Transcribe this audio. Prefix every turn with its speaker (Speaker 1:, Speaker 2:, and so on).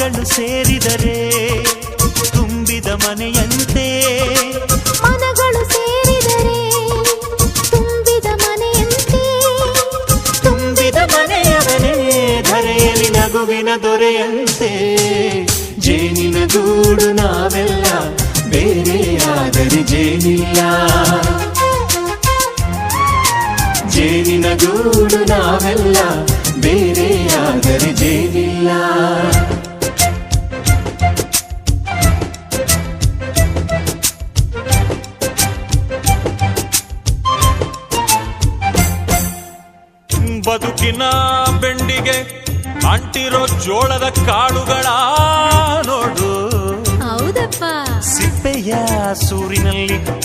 Speaker 1: ಮನಗಳು ಸೇರಿದರೆ ತುಂಬಿದ ಮನೆಯಂತೆ.
Speaker 2: ಮನಗಳು ಸೇರಿದರೆ ತುಂಬಿದ ಮನೆಯಂತೆ.
Speaker 1: ತುಂಬಿದ ಮನೆಯವನೇ ಧರೆಯಲ್ಲಿ ನಗುವಿನ ದೊರೆಯಂತೆ. ಜೇನಿನ ಗೂಡು ನಾವೆಲ್ಲ ಬೇರೆಯಾದರೆ ಜೇನಿಲ್ಲ. ಜೇನಿನ ಗೂಡು ನಾವೆಲ್ಲ ಬೇರೆಯಾದರೆ ಜೇನಿಲ್ಲ. ಬದುಕಿನ ಬೆಂಡಿಗೆ ಅಂಟಿರೋ ಜೋಳದ ಕಾಳುಗಳ ನೋಡು.
Speaker 2: ಹೌದಪ್ಪ.
Speaker 1: ಸಿಪ್ಪೆಯ ಸೂರಿನಲ್ಲಿ